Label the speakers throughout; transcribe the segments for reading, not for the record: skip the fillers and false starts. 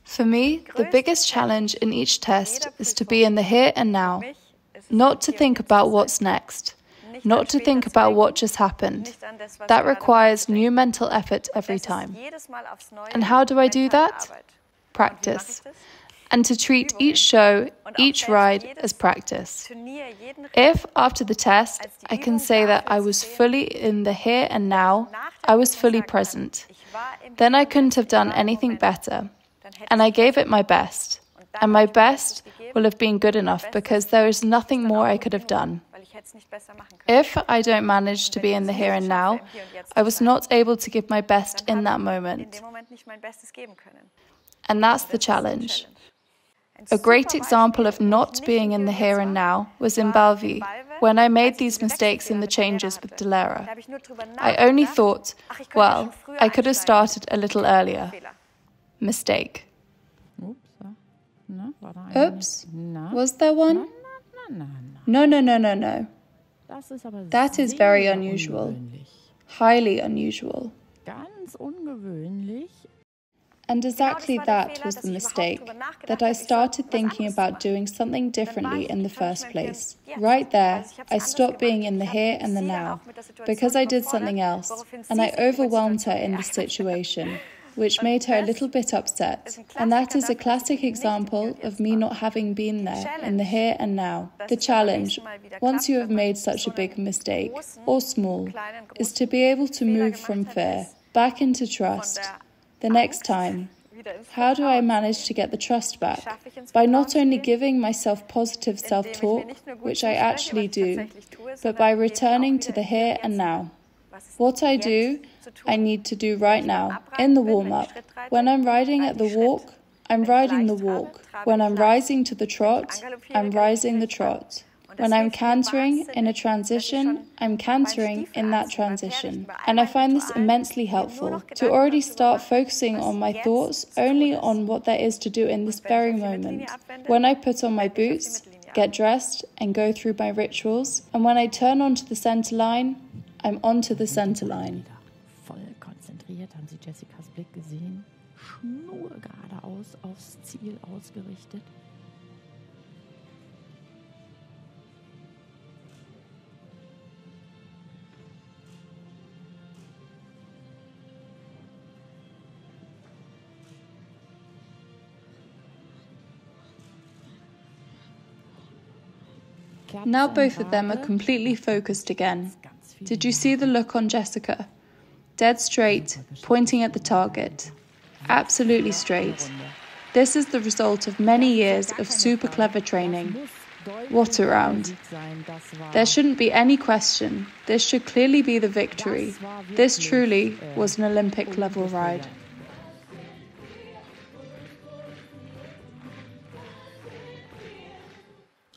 Speaker 1: For me, the biggest challenge in each test is to be in the here and now, not to think about what's next, not to think about what just happened. That requires new mental effort every time. And how do I do that? Practice. And to treat each show, each ride as practice. If, after the test, I can say that I was fully in the here and now, I was fully present, then I couldn't have done anything better. And I gave it my best. And my best will have been good enough because there is nothing more I could have done. If I don't manage to be in the here and now, I was not able to give my best in that moment. And that's the challenge. A great example of not being in the here and now was in Bellevue, when I made these mistakes in the changes with Delera. I only thought, well, I could have started a little earlier. Mistake. Oops, was there one? No. That is very unusual. Highly unusual. And exactly that was the mistake, that I started thinking about doing something differently in the first place. Right there, I stopped being in the here and the now, because I did something else, and I overwhelmed her in the situation, which made her a little bit upset. And that is a classic example of me not having been there in the here and now. The challenge, once you have made such a big mistake, or small, is to be able to move from fear back into trust. The next time, how do I manage to get the trust back? By not only giving myself positive self-talk, which I actually do, but by returning to the here and now. What I do, I need to do right now, in the warm-up. When I'm riding at the walk, I'm riding the walk. When I'm rising to the trot, I'm rising the trot. When I'm cantering in a transition, I'm cantering in that transition. And I find this immensely helpful, to already start focusing on my thoughts only on what there is to do in this very moment. When I put on my boots, get dressed and go through my rituals, and when I turn onto the center line, I'm onto the center line.
Speaker 2: Voll konzentriert, haben Sie Jessicas Blick gesehen? Schnurgeradeaus aufs Ziel ausgerichtet.
Speaker 1: Now both of them are completely focused again. Did you see the look on Jessica? Dead straight, pointing at the target. Absolutely straight. This is the result of many years of super clever training. What a round. There shouldn't be any question. This should clearly be the victory. This truly was an Olympic level ride.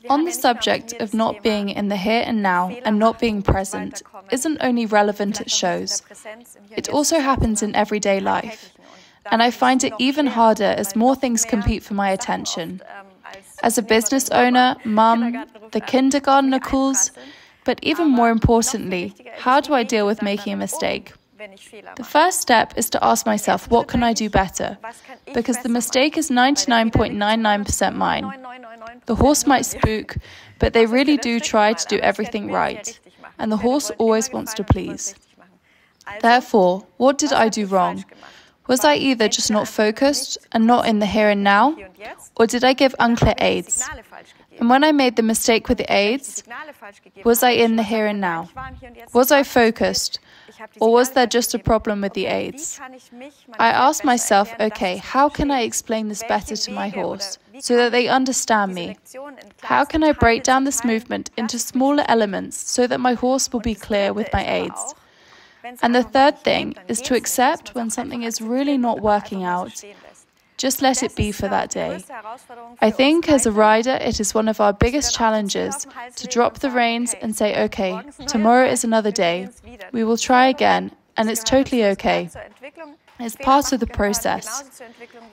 Speaker 1: On the subject of not being in the here and now and not being present isn't only relevant at shows. It also happens in everyday life. And I find it even harder as more things compete for my attention. As a business owner, mum, the kindergartner calls, but even more importantly, how do I deal with making a mistake? The first step is to ask myself, what can I do better? Because the mistake is 99.99% mine. The horse might spook, but they really do try to do everything right. And the horse always wants to please. Therefore, what did I do wrong? Was I either just not focused and not in the here and now? Or did I give unclear aids? And when I made the mistake with the aids, was I in the here and now? Was I focused? Or was there just a problem with the aids? I asked myself, okay, how can I explain this better to my horse so that they understand me? How can I break down this movement into smaller elements so that my horse will be clear with my aids? And the third thing is to accept when something is really not working out. Just let it be for that day. I think as a rider, it is one of our biggest challenges to drop the reins and say, okay, tomorrow is another day. We will try again, and it's totally okay. It's part of the process.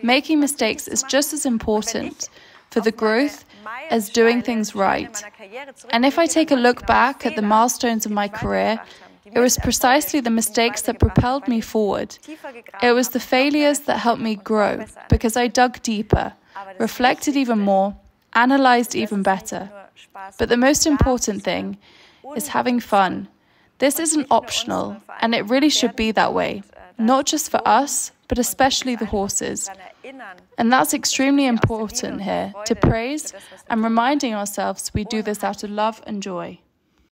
Speaker 1: Making mistakes is just as important for the growth as doing things right. And if I take a look back at the milestones of my career, It was precisely the mistakes that propelled me forward. It was the failures that helped me grow, because I dug deeper, reflected even more, analyzed even better. But the most important thing is having fun. This isn't optional, and it really should be that way, not just for us, but especially the horses. And that's extremely important here, to praise and reminding ourselves we do this out of love and joy.